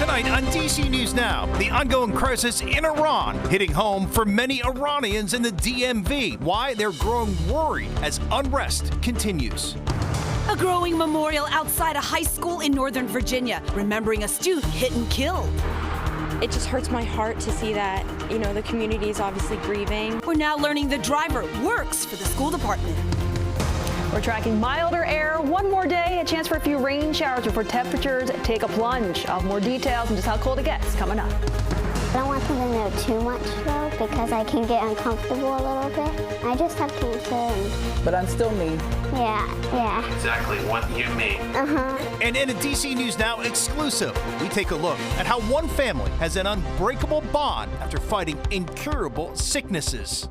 Tonight on DC News Now, the ongoing crisis in Iran hitting home for many Iranians in the DMV. Why they're growing worried as unrest continues. A growing memorial outside a high school in Northern Virginia, remembering a student hit and killed. It just hurts my heart to see that, the community is obviously grieving. We're now learning the driver works for the school department. We're tracking milder air. One more day, a chance for a few rain showers before temperatures take a plunge. I'll have more details and just how cold it gets coming up. I don't want them to know too much, though, because I can get uncomfortable a little bit. I just have cancer. But I'm still me. Yeah. Exactly what you mean. And in a DC News Now exclusive, we take a look at how one family has an unbreakable bond after fighting incurable sicknesses.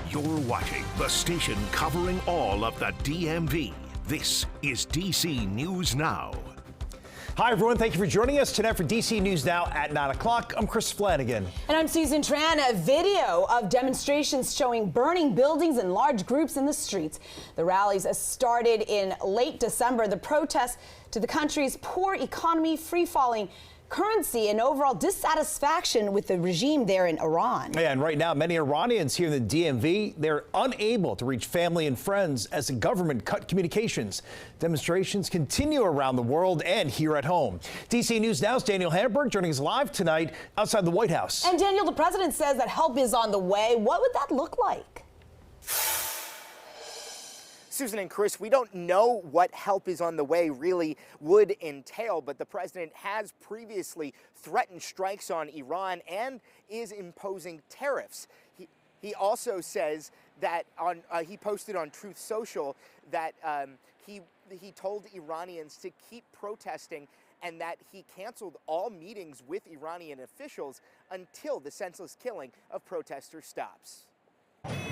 You're watching the station covering all of the DMV. This is DC News Now. Hi, everyone. Thank you for joining us tonight for DC News Now at 9 o'clock. I'm Chris Flanagan. And I'm Susan Tran. A video of demonstrations showing burning buildings and large groups in the streets. The rallies started in late December. The protests to the country's poor economy, free-falling currency, and overall dissatisfaction with the regime there in Iran. Yeah, and right now, many Iranians here in the DMV, they're unable to reach family and friends as the government cut communications. Demonstrations continue around the world and here at home. DC News Now's Daniel Hamburg joining us live tonight outside the White House. And Daniel, the president says that help is on the way. What would that look like? Susan and Chris, we don't know what help is on the way really would entail, but the president has previously threatened strikes on Iran and is imposing tariffs. He also says that he posted on Truth Social that he told Iranians to keep protesting and that he canceled all meetings with Iranian officials until the senseless killing of protesters stops.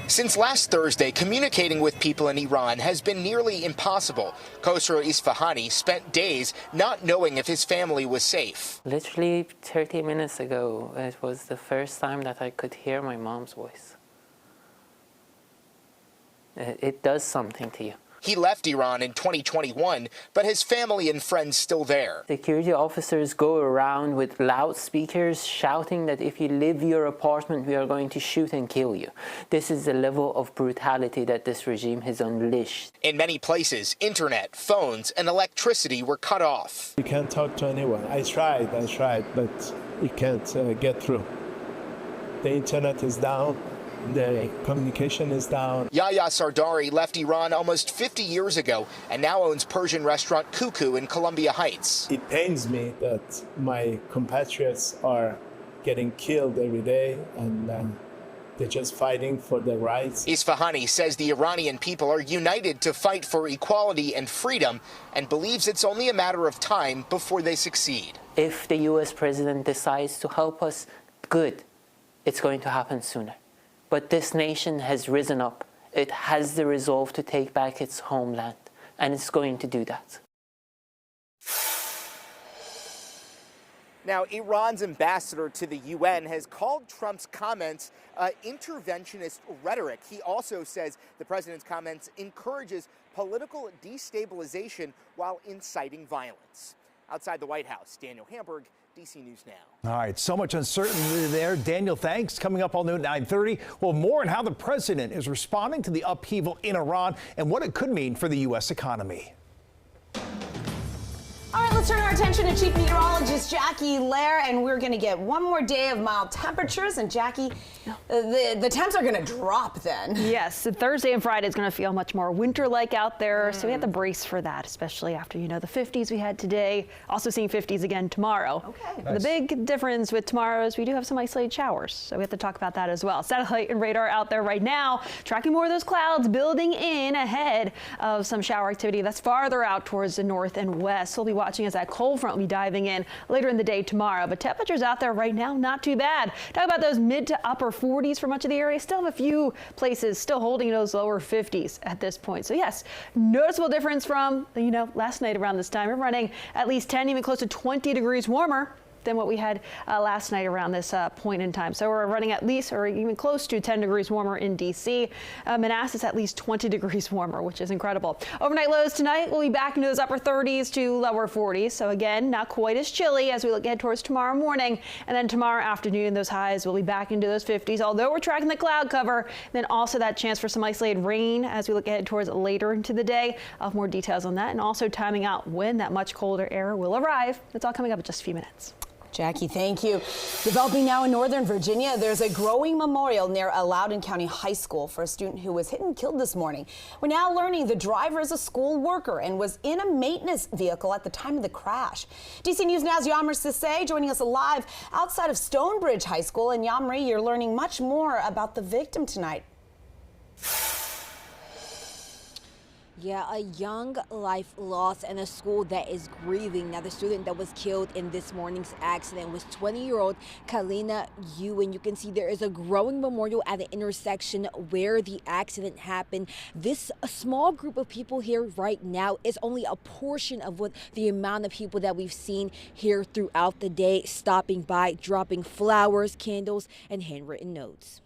Since last Thursday, communicating with people in Iran has been nearly impossible. Khosrow Isfahani spent days not knowing if his family was safe. Literally 30 minutes ago, it was the first time that I could hear my mom's voice. It does something to you. He left Iran in 2021, but his family and friends still there. Security officers go around with loudspeakers shouting that if you leave your apartment, we are going to shoot and kill you. This is the level of brutality that this regime has unleashed. In many places, internet, phones, and electricity were cut off. You can't talk to anyone. I tried, but you can't get through. The internet is down. The communication is down. Yahya Sardari left Iran almost 50 years ago and now owns Persian restaurant Cuckoo in Columbia Heights. It pains me that my compatriots are getting killed every day and they're just fighting for their rights. Isfahani says the Iranian people are united to fight for equality and freedom and believes it's only a matter of time before they succeed. If the U.S. president decides to help us, good. It's going to happen sooner. But this nation has risen up. It has the resolve to take back its homeland, and it's going to do that. Now, Iran's ambassador to the UN has called Trump's comments interventionist rhetoric. He also says the president's comments encourages political destabilization while inciting violence. Outside the White House, Daniel Hamburg, DC News Now. All right, so much uncertainty there. Daniel, thanks. Coming up all noon at 9:30. Well, more on how the president is responding to the upheaval in Iran and what it could mean for the U.S. economy. All right, let's turn our attention to Chief Meteorologist Jackie Lair, and we're going to get one more day of mild temperatures. And Jackie, the temps are going to drop then. Yes, Thursday and Friday is going to feel much more winter-like out there, so we have to brace for that, especially after, the 50s we had today. Also seeing 50s again tomorrow. Okay. Nice. The big difference with tomorrow is we do have some isolated showers, so we have to talk about that as well. Satellite and radar out there right now, tracking more of those clouds building in ahead of some shower activity that's farther out towards the north and west. We'll be watching as that cold front will be diving in later in the day tomorrow. But temperatures out there right now, not too bad. Talk about those mid to upper 40s for much of the area. Still have a few places still holding those lower 50s at this point. So yes, noticeable difference from, last night around this time. We're running at least 10, even close to 20 degrees warmer than what we had last night around this point in time. So we're running at least or even close to 10 degrees warmer in D.C. Manassas at least 20 degrees warmer, which is incredible. Overnight lows tonight will be back into those upper 30s to lower 40s. So again, not quite as chilly as we look ahead towards tomorrow morning. And then tomorrow afternoon, those highs will be back into those 50s, although we're tracking the cloud cover. Then also that chance for some isolated rain as we look ahead towards later into the day. I'll have more details on that and also timing out when that much colder air will arrive. That's all coming up in just a few minutes. Jackie, thank you. Developing now in Northern Virginia, there's a growing memorial near Loudoun County High School for a student who was hit and killed this morning. We're now learning the driver is a school worker and was in a maintenance vehicle at the time of the crash. DC News Now's Yamri Sisay joining us live outside of Stonebridge High School. And Yamri, you're learning much more about the victim tonight. Yeah, a young life lost and a school that is grieving. Now, the student that was killed in this morning's accident was 20-year-old Kalina Yu. And you can see there is a growing memorial at the intersection where the accident happened. This small group of people here right now is only a portion of what the amount of people that we've seen here throughout the day, stopping by, dropping flowers, candles, and handwritten notes.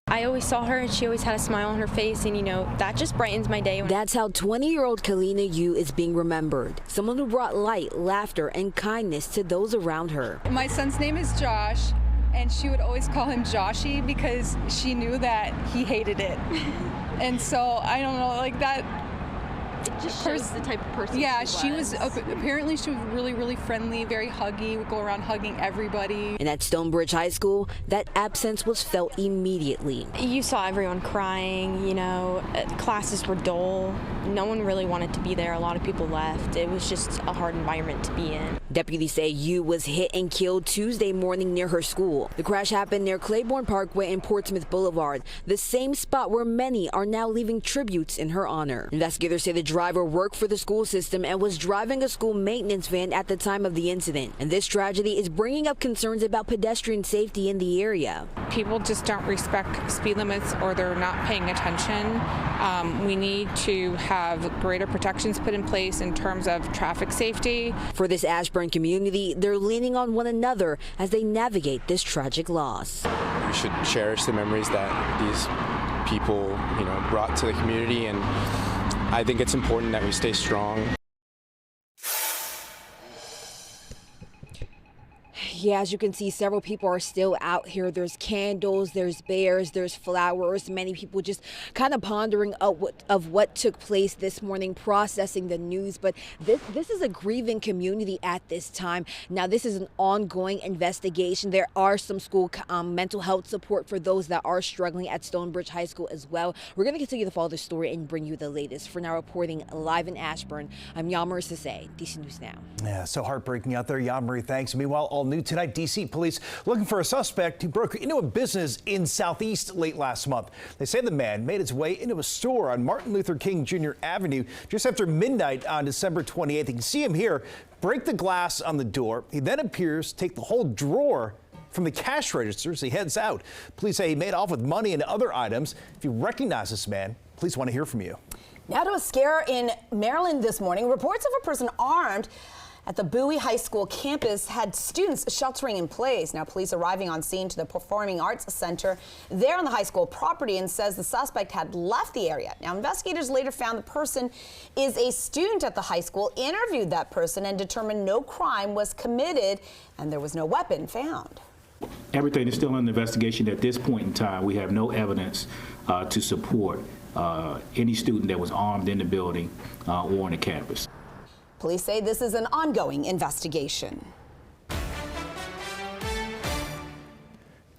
I always saw her and she always had a smile on her face, and that just brightens my day. That's how 20-year-old Kalina Yu is being remembered. Someone who brought light, laughter, and kindness to those around her. My son's name is Josh, and she would always call him Joshy because she knew that he hated it. And so, I don't know, like that. It just shows the type of person she was. Apparently she was really, really friendly, very huggy, would go around hugging everybody. And at Stonebridge High School, that absence was felt immediately. You saw everyone crying, classes were dull. No one really wanted to be there. A lot of people left. It was just a hard environment to be in. Deputies say Yu was hit and killed Tuesday morning near her school. The crash happened near Claiborne Parkway and Portsmouth Boulevard, the same spot where many are now leaving tributes in her honor. Investigators say the driver worked for the school system and was driving a school maintenance van at the time of the incident. And this tragedy is bringing up concerns about pedestrian safety in the area. People just don't respect speed limits or they're not paying attention. We need to have greater protections put in place in terms of traffic safety. For this Ashburn community, they're leaning on one another as they navigate this tragic loss. We should cherish the memories that these people, brought to the community, and I think it's important that we stay strong. Yeah, as you can see, several people are still out here. There's candles, there's bears, there's flowers. Many people just kind of pondering of what took place this morning, processing the news. But this is a grieving community at this time. Now, this is an ongoing investigation. There are some school mental health support for those that are struggling at Stonebridge High School as well. We're going to continue to follow the story and bring you the latest. For now, reporting live in Ashburn, I'm Yamri Sisay, DC News Now. Yeah, so heartbreaking out there, Yamri. Thanks. Meanwhile, all new tonight, D.C. police looking for a suspect who broke into a business in Southeast late last month. They say the man made his way into a store on Martin Luther King Jr. Avenue just after midnight on December 28th. You can see him here break the glass on the door. He then appears to take the whole drawer from the cash register as he heads out. Police say he made off with money and other items. If you recognize this man, police want to hear from you. Now to a scare in Maryland this morning. Reports of a person armed at the Bowie High School campus had students sheltering in place. Now, police arriving on scene to the Performing Arts Center there on the high school property and says the suspect had left the area. Now, investigators later found the person is a student at the high school, interviewed that person and determined no crime was committed and there was no weapon found. Everything is still in the investigation at this point in time. We have no evidence to support any student that was armed in the building or on the campus. Police say this is an ongoing investigation.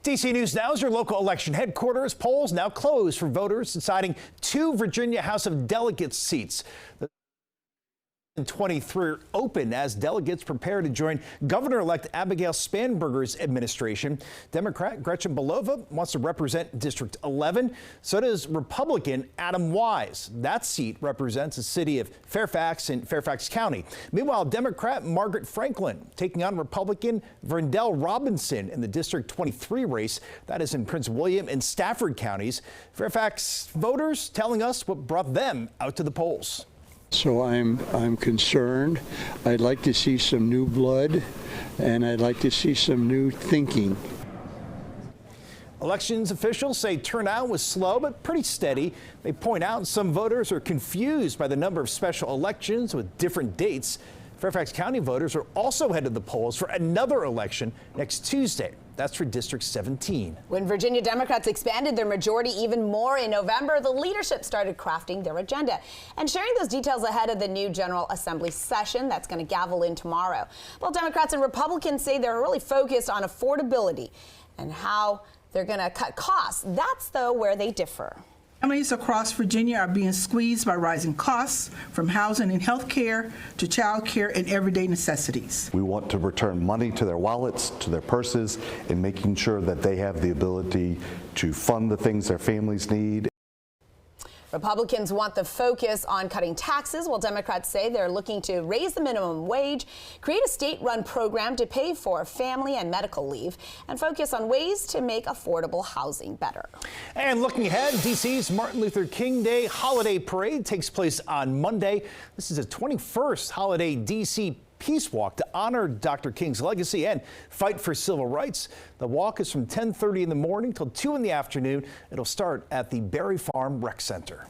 DC News Now is your local election headquarters. Polls now closed for voters deciding 2 Virginia House of Delegates seats. The 23 are open as delegates prepare to join Governor-elect Abigail Spanberger's administration. Democrat Gretchen Belova wants to represent District 11. So does Republican Adam Wise. That seat represents the city of Fairfax in Fairfax County. Meanwhile, Democrat Margaret Franklin taking on Republican Verndell Robinson in the District 23 race. That is in Prince William and Stafford counties. Fairfax voters telling us what brought them out to the polls. So I'm concerned. I'd like to see some new blood and I'd like to see some new thinking. Elections officials say turnout was slow but pretty steady. They point out some voters are confused by the number of special elections with different dates. Fairfax County voters are also headed to the polls for another election next Tuesday. That's for District 17. When Virginia Democrats expanded their majority even more in November, the leadership started crafting their agenda and sharing those details ahead of the new General Assembly session that's going to gavel in tomorrow. Well, Democrats and Republicans say they're really focused on affordability and how they're going to cut costs. That's, though, where they differ. Families across Virginia are being squeezed by rising costs, from housing and health care to child care and everyday necessities. We want to return money to their wallets, to their purses, and making sure that they have the ability to fund the things their families need. Republicans want the focus on cutting taxes, while Democrats say they're looking to raise the minimum wage, create a state-run program to pay for family and medical leave, and focus on ways to make affordable housing better. And looking ahead, D.C.'s Martin Luther King Day Holiday Parade takes place on Monday. This is the 21st holiday D.C. Peace Walk to honor Dr. King's legacy and fight for civil rights. The walk is from 10:30 in the morning till 2 in the afternoon. It'll start at the Berry Farm Rec Center.